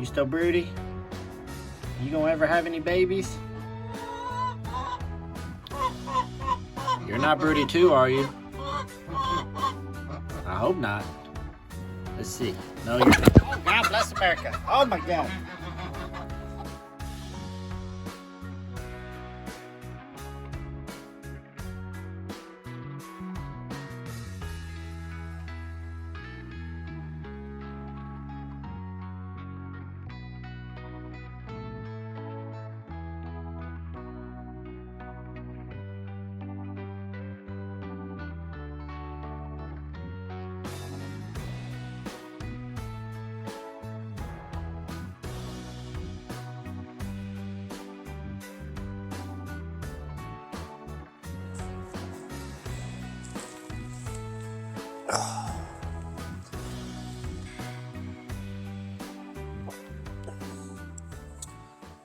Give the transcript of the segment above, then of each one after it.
You still broody? You gonna ever have any babies? You're not broody too, are you? I hope not. Let's see. No, you're not. Oh, God bless America. Oh, my God.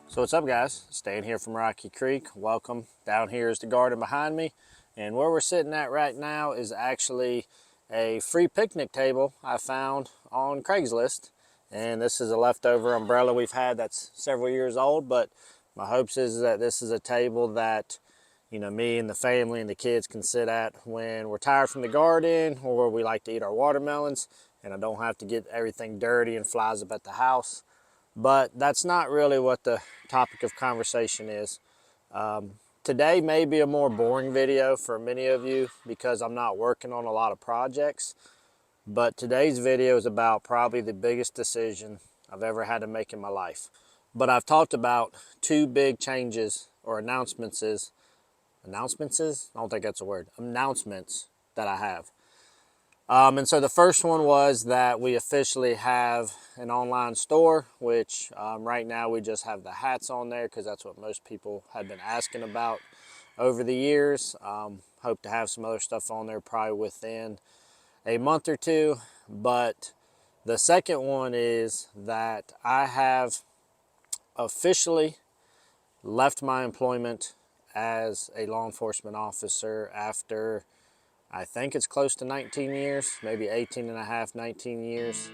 So what's up, guys? Staying here from Rocky Creek. Welcome. Down here is the garden behind me, and where we're sitting at right now is actually a free picnic table I found on Craigslist. And this is a leftover umbrella we've had that's several years old, but my hopes is that this is a table that, you know, me and the family and the kids can sit at when we're tired from the garden or we like to eat our watermelons, and I don't have to get everything dirty and flies up at the house. But that's not really what the topic of conversation is. Today may be a more boring video for many of you because I'm not working on a lot of projects. But today's video is about probably the biggest decision I've ever had to make in my life. But I've talked about two big changes or announcements? I don't think that's a word. Announcements that I have. And so the first one was that we officially have an online store, which right now we just have the hats on there because that's what most people had been asking about over the years. Hope to have some other stuff on there probably within a month or two. But the second one is that I have officially left my employment as a law enforcement officer after, I think it's close to 19 years, maybe 18 and a half, 19 years.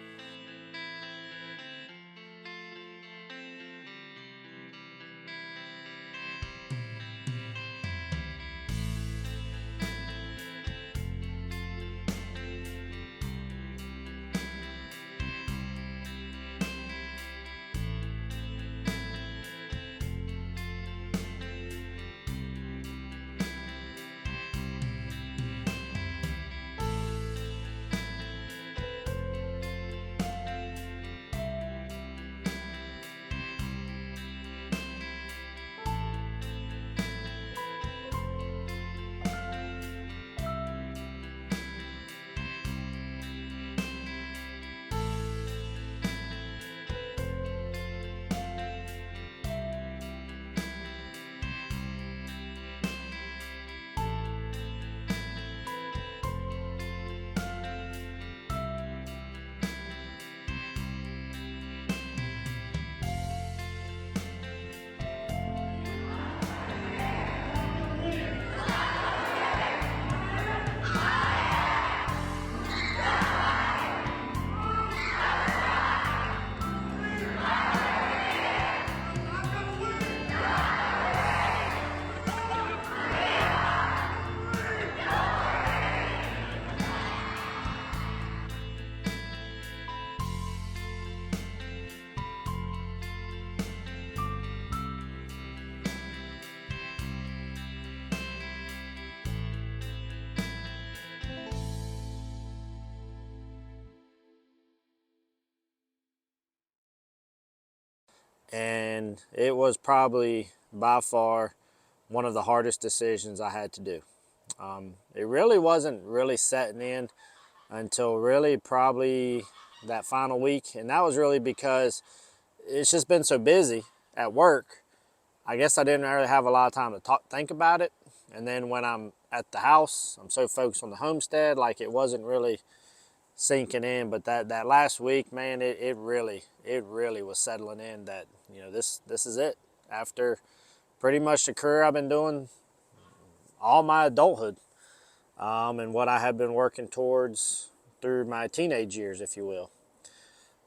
And it was probably by far one of the hardest decisions I had to do. It really wasn't really setting in until really probably that final week. And that was really because it's just been so busy at work. I guess I didn't really have a lot of time to think about it. And then when I'm at the house, I'm so focused on the homestead, like it wasn't really sinking in. But that last week, man, it really was settling in that, you know, this is it. After pretty much the career I've been doing all my adulthood, and what I have been working towards through my teenage years, if you will.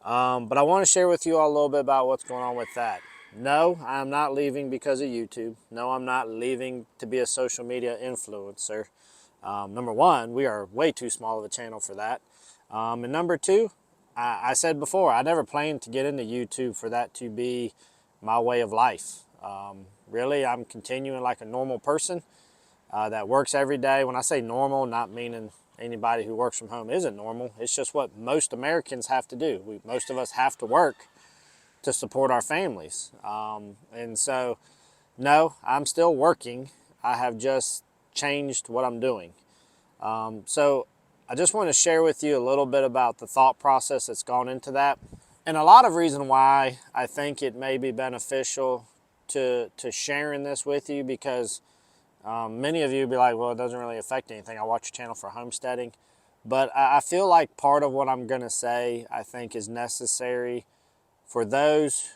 But I want to share with you all a little bit about what's going on with that. No, I'm not leaving because of YouTube. No, I'm not leaving to be a social media influencer. Number one, we are way too small of a channel for that. And number two, I said before, I never planned to get into YouTube for that to be my way of life. Really, I'm continuing like a normal person that works every day. When I say normal, not meaning anybody who works from home isn't normal. It's just what most Americans have to do. Most of us have to work to support our families. And so, no, I'm still working. I have just changed what I'm doing. So I just want to share with you a little bit about the thought process that's gone into that. And a lot of reason why I think it may be beneficial to sharing this with you, because many of you be like, well, it doesn't really affect anything. I watch your channel for homesteading. But I feel like part of what I'm going to say, I think, is necessary for those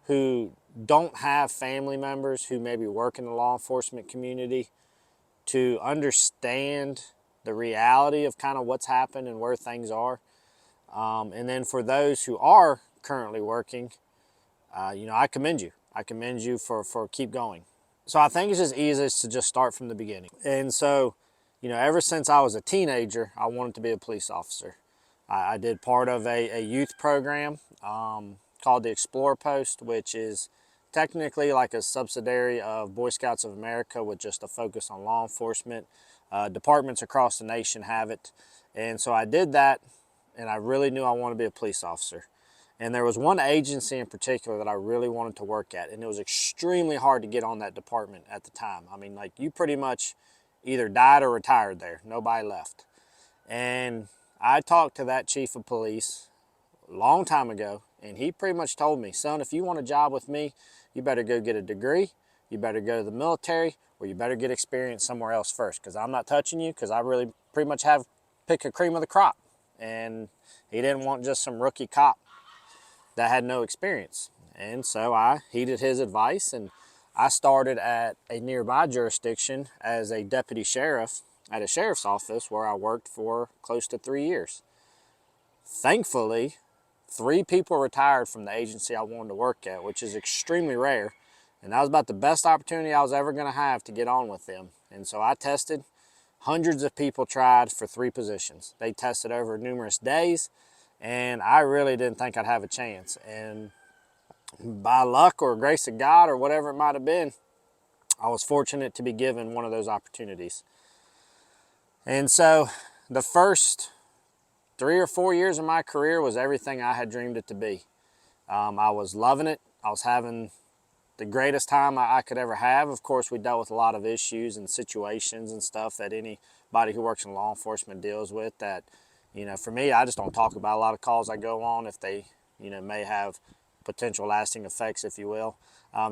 who don't have family members who maybe work in the law enforcement community to understand the reality of kind of what's happened and where things are. And then for those who are currently working, I commend you. I commend you for keep going. So I think it's just easiest to just start from the beginning. And so, ever since I was a teenager, I wanted to be a police officer. I did part of a youth program called the Explorer Post, which is technically like a subsidiary of Boy Scouts of America with just a focus on law enforcement. Departments across the nation have it. And so I did that, and I really knew I wanted to be a police officer. And there was one agency in particular that I really wanted to work at, and it was extremely hard to get on that department at the time. I mean, like, you pretty much either died or retired there. Nobody left. And I talked to that chief of police a long time ago, and he pretty much told me, son, if you want a job with me, you better go get a degree, you better go to the military, or you better get experience somewhere else first, because I'm not touching you, because I really pretty much have pick a cream of the crop. And he didn't want just some rookie cop that had no experience. And so I heeded his advice, and I started at a nearby jurisdiction as a deputy sheriff at a sheriff's office, where I worked for close to 3 years. Thankfully, 3 people retired from the agency I wanted to work at, which is extremely rare. And that was about the best opportunity I was ever going to have to get on with them. And so I tested. Hundreds of people tried for 3 positions. They tested over numerous days, and I really didn't think I'd have a chance. And by luck or grace of God or whatever it might have been, I was fortunate to be given one of those opportunities. And so the first 3 or 4 years of my career was everything I had dreamed it to be. I was loving it. I was having the greatest time I could ever have. Of course, we dealt with a lot of issues and situations and stuff that anybody who works in law enforcement deals with. That, for me, I just don't talk about a lot of calls I go on if they, may have potential lasting effects, if you will.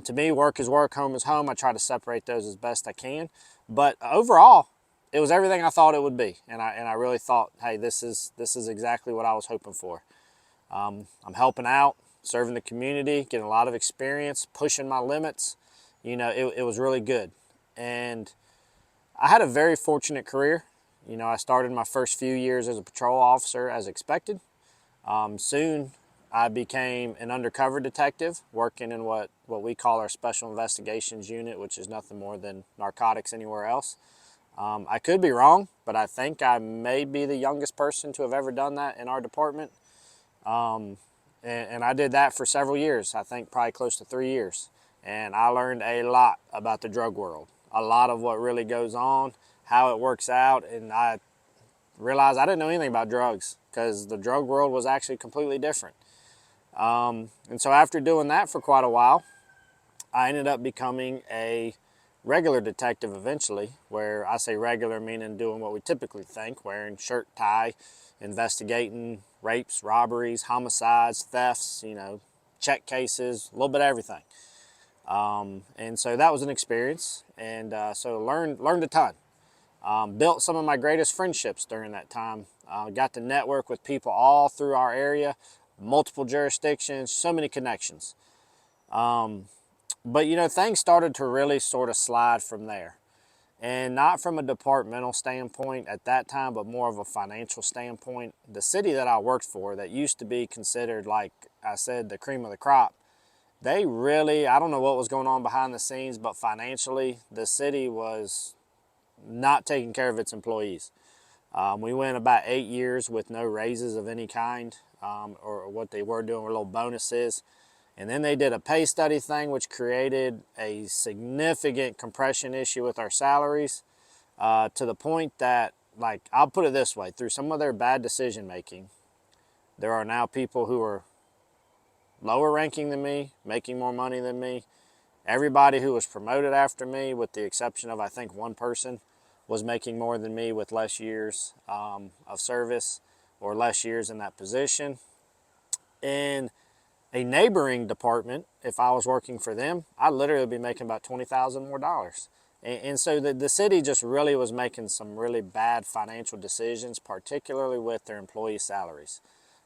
To me, work is work, home is home. I try to separate those as best I can. But overall, it was everything I thought it would be. And I really thought, hey, this is exactly what I was hoping for. I'm helping out, serving the community, getting a lot of experience, pushing my limits. It was really good. And I had a very fortunate career. I started my first few years as a patrol officer as expected. Soon I became an undercover detective working in what we call our Special Investigations Unit, which is nothing more than narcotics anywhere else. I could be wrong, but I think I may be the youngest person to have ever done that in our department. And I did that for several years, I think probably close to 3 years. And I learned a lot about the drug world, a lot of what really goes on, how it works out. And I realized I didn't know anything about drugs, because the drug world was actually completely different. And so after doing that for quite a while, I ended up becoming a regular detective eventually, where I say regular meaning doing what we typically think, wearing shirt, tie, investigating rapes, robberies, homicides, thefts, check cases, a little bit of everything. And so that was an experience, and so learned a ton. Built some of my greatest friendships during that time. Got to network with people all through our area, multiple jurisdictions, so many connections. But things started to really sort of slide from there. And not from a departmental standpoint at that time, but more of a financial standpoint. The city that I worked for, that used to be considered, like I said, the cream of the crop, they really, I don't know what was going on behind the scenes, but financially, the city was not taking care of its employees. We went about 8 years with no raises of any kind, or what they were doing were little bonuses. And then they did a pay study thing, which created a significant compression issue with our salaries, to the point that, like, I'll put it this way, through some of their bad decision making, there are now people who are lower ranking than me, making more money than me. Everybody who was promoted after me, with the exception of I think one person, was making more than me with less years of service or less years in that position. And a neighboring department, if I was working for them, I'd literally be making about $20,000 more. And so the city just really was making some really bad financial decisions, particularly with their employee salaries.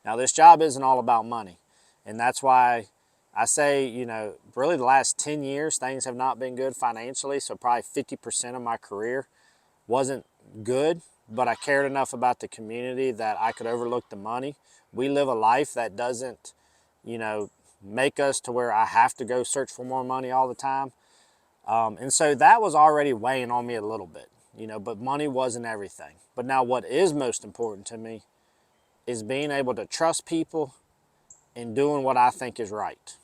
Now, this job isn't all about money. And that's why I say, you know, really the last 10 years, things have not been good financially. So probably 50% of my career wasn't good, but I cared enough about the community that I could overlook the money. We live a life that doesn't, you know, make us to where I have to go search for more money all the time. And so that was already weighing on me a little bit, you know, but money wasn't everything. But now what is most important to me is being able to trust people and doing what I think is right.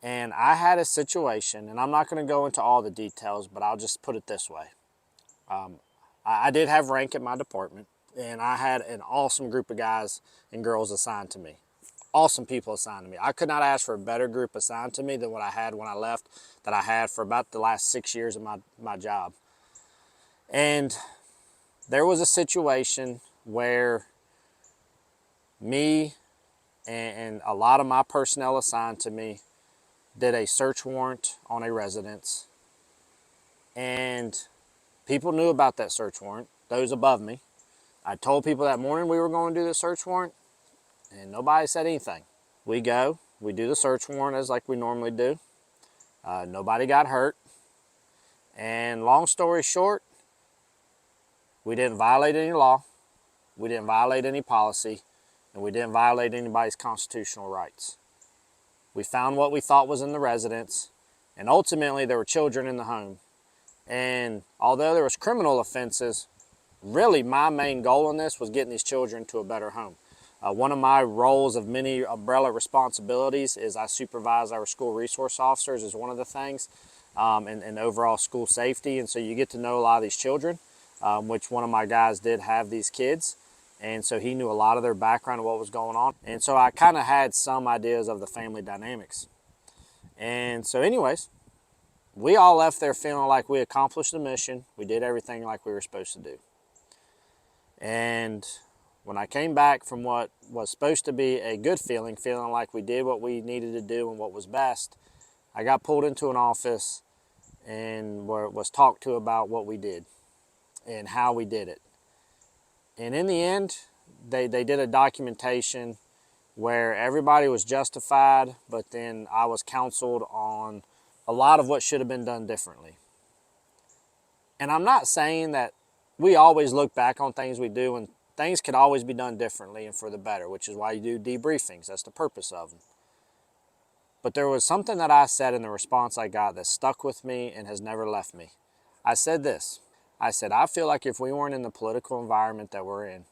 And I had a situation, and I'm not going to go into all the details, but I'll just put it this way. I did have rank at my department, and I had an awesome group of guys and girls assigned to me. Awesome people assigned to me. I could not ask for a better group assigned to me than what I had when I left, that I had for about the last 6 years of my job. And there was a situation where me and a lot of my personnel assigned to me did a search warrant on a residence, and people knew about that search warrant, those above me. I told people that morning we were going to do the search warrant, and nobody said anything. We go, we do the search warrant as like we normally do. Nobody got hurt. And long story short, we didn't violate any law, we didn't violate any policy, and we didn't violate anybody's constitutional rights. We found what we thought was in the residence, and ultimately there were children in the home. And although there was criminal offenses, really my main goal in this was getting these children to a better home. One of my roles of many umbrella responsibilities is I supervise our school resource officers, is one of the things, and overall school safety. And so you get to know a lot of these children, which one of my guys did have these kids. And so he knew a lot of their background and what was going on. And so I kind of had some ideas of the family dynamics. And so anyways, we all left there feeling like we accomplished the mission. We did everything like we were supposed to do. And when I came back from what was supposed to be a good feeling like we did what we needed to do and what was best, I got pulled into an office and was talked to about what we did and how we did it. And in the end, they did a documentation where everybody was justified, but then I was counseled on a lot of what should have been done differently. And I'm not saying that we always look back on things we do and things could always be done differently and for the better, which is why you do debriefings. That's the purpose of them. But there was something that I said in the response I got that stuck with me and has never left me. I said this. I said, I feel like if we weren't in the political environment that we're in,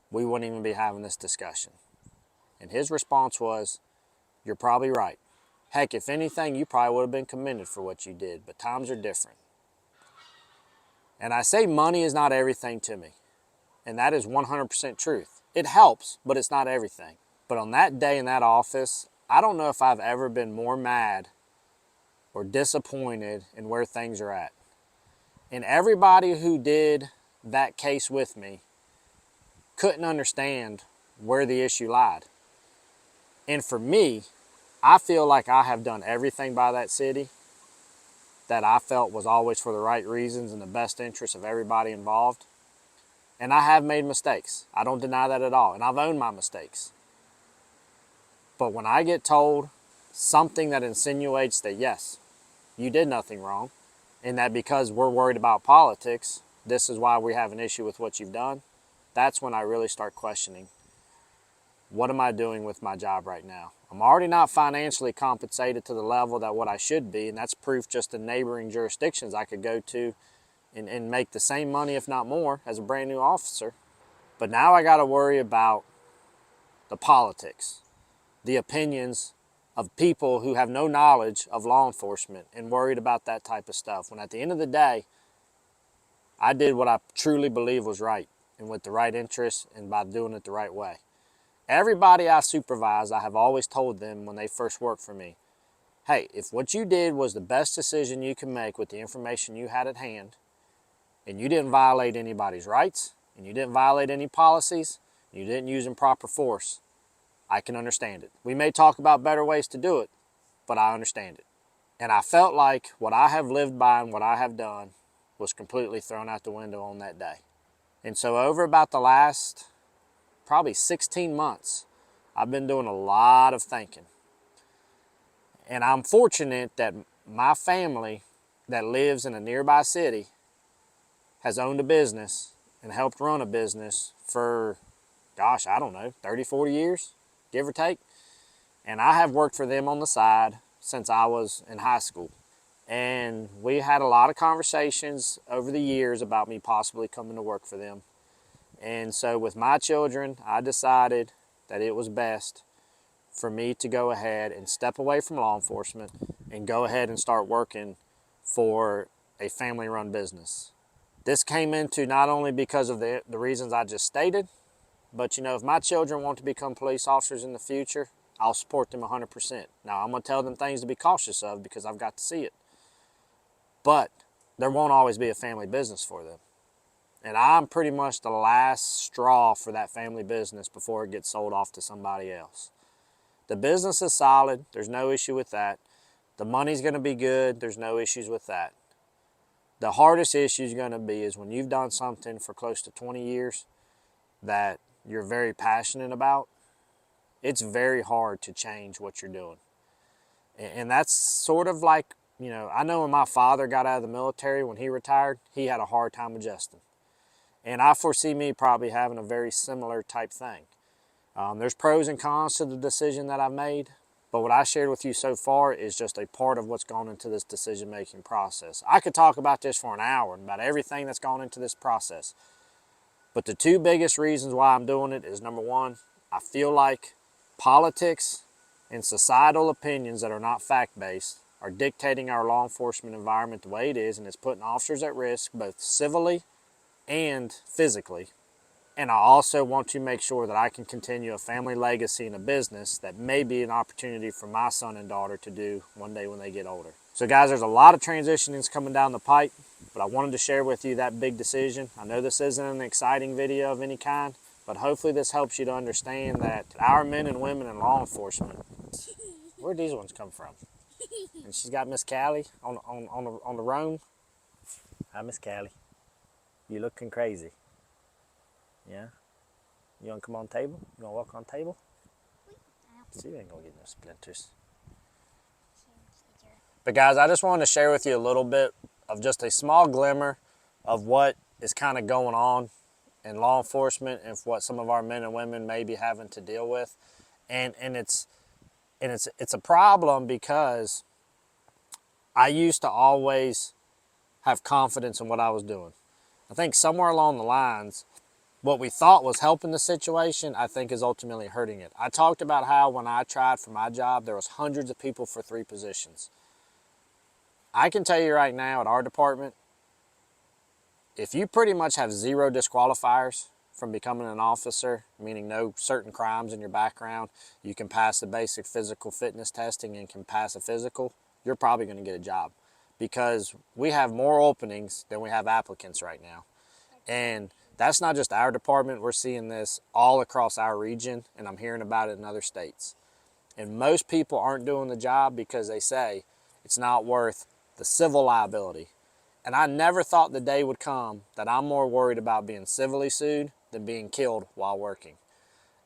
we wouldn't even be having this discussion. And his response was, you're probably right. Heck, if anything, you probably would have been commended for what you did, but times are different. And I say money is not everything to me. And that is 100% truth. It helps, but it's not everything. But on that day in that office, I don't know if I've ever been more mad or disappointed in where things are at. And everybody who did that case with me couldn't understand where the issue lied. And for me, I feel like I have done everything by that city that I felt was always for the right reasons and the best interest of everybody involved. And I have made mistakes. I don't deny that at all. And I've owned my mistakes. But when I get told something that insinuates that, yes, you did nothing wrong, and that because we're worried about politics, this is why we have an issue with what you've done, that's when I really start questioning, what am I doing with my job right now? I'm already not financially compensated to the level that what I should be, and that's proof just in neighboring jurisdictions I could go to and make the same money, if not more, as a brand new officer. But now I got to worry about the politics, the opinions of people who have no knowledge of law enforcement and worried about that type of stuff. When at the end of the day, I did what I truly believe was right and with the right interests and by doing it the right way. Everybody I supervise, I have always told them when they first worked for me, hey, if what you did was the best decision you can make with the information you had at hand, and you didn't violate anybody's rights, and you didn't violate any policies, and you didn't use improper force, I can understand it. We may talk about better ways to do it, but I understand it. And I felt like what I have lived by and what I have done was completely thrown out the window on that day. And so over about the last probably 16 months, I've been doing a lot of thinking. And I'm fortunate that my family that lives in a nearby city has owned a business and helped run a business for, gosh, I don't know, 30, 40 years, give or take. And I have worked for them on the side since I was in high school. And we had a lot of conversations over the years about me possibly coming to work for them. And so with my children, I decided that it was best for me to go ahead and step away from law enforcement and go ahead and start working for a family-run business. This came into not only because of the reasons I just stated, but you know, if my children want to become police officers in the future, I'll support them 100%. Now, I'm going to tell them things to be cautious of because I've got to see it. But there won't always be a family business for them. And I'm pretty much the last straw for that family business before it gets sold off to somebody else. The business is solid. There's no issue with that. The money's going to be good. There's no issues with that. The hardest issue is going to be is when you've done something for close to 20 years that you're very passionate about, it's very hard to change what you're doing. And that's sort of like, you know, I know when my father got out of the military, when he retired, he had a hard time adjusting. And I foresee me probably having a very similar type thing. There's pros and cons to the decision that I've made, but what I shared with you so far is just a part of what's gone into this decision-making process. I could talk about this for an hour, about everything that's gone into this process. But the two biggest reasons why I'm doing it is, number one, I feel like politics and societal opinions that are not fact-based are dictating our law enforcement environment the way it is, and it's putting officers at risk both civilly and physically. And I also want to make sure that I can continue a family legacy in a business that may be an opportunity for my son and daughter to do one day when they get older. So guys, there's a lot of transitionings coming down the pipe, but I wanted to share with you that big decision. I know this isn't an exciting video of any kind, but hopefully this helps you to understand that our men and women in law enforcement, where'd these ones come from? And she's got Miss Callie on the roam. Hi, Miss Callie. You looking crazy. Yeah? You wanna come on the table? You wanna walk on the table? See, you ain't gonna get no splinters. But guys, I just wanted to share with you a little bit of just a small glimmer of what is kind of going on in law enforcement and what some of our men and women may be having to deal with. And it's a problem because I used to always have confidence in what I was doing. I think somewhere along the lines, what we thought was helping the situation, I think is ultimately hurting it. I talked about how when I tried for my job, there was hundreds of people for 3 positions. I can tell you right now at our department, if you pretty much have 0 disqualifiers from becoming an officer, meaning no certain crimes in your background, you can pass the basic physical fitness testing and can pass a physical, you're probably going to get a job because we have more openings than we have applicants right now. And that's not just our department. We're seeing this all across our region, and I'm hearing about it in other states. And most people aren't doing the job because they say it's not worth the civil liability. And I never thought the day would come that I'm more worried about being civilly sued than being killed while working.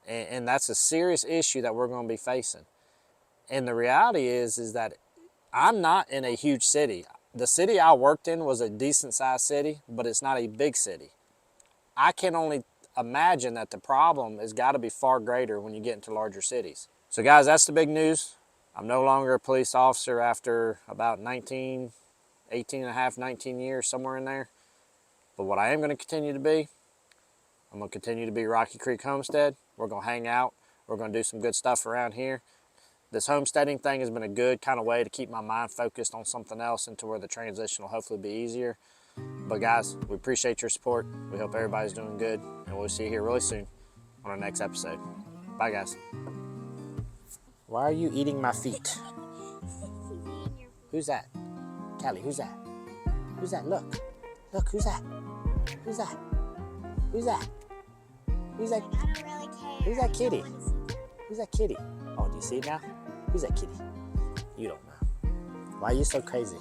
And that's a serious issue that we're going to be facing. And the reality is that I'm not in a huge city. The city I worked in was a decent sized city, but it's not a big city. I can only imagine that the problem has got to be far greater when you get into larger cities. So guys, that's the big news. I'm no longer a police officer after about 18 and a half, 19 years, somewhere in there. But what I am going to continue to be, I'm going to continue to be Rocky Creek Homestead. We're going to hang out. We're going to do some good stuff around here. This homesteading thing has been a good kind of way to keep my mind focused on something else and to where the transition will hopefully be easier. But guys, we appreciate your support. We hope everybody's doing good, and we'll see you here really soon on our next episode. Bye guys. Why are you eating my feet? Who's that? Callie, who's that? Who's that? Look, who's that? Who's that? Who's that? Who's that? I don't really care. Who's that kitty? Who's that kitty? Oh, do you see it now? Who's that kitty? You don't know. Why are you so crazy?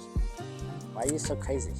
Why are you so crazy?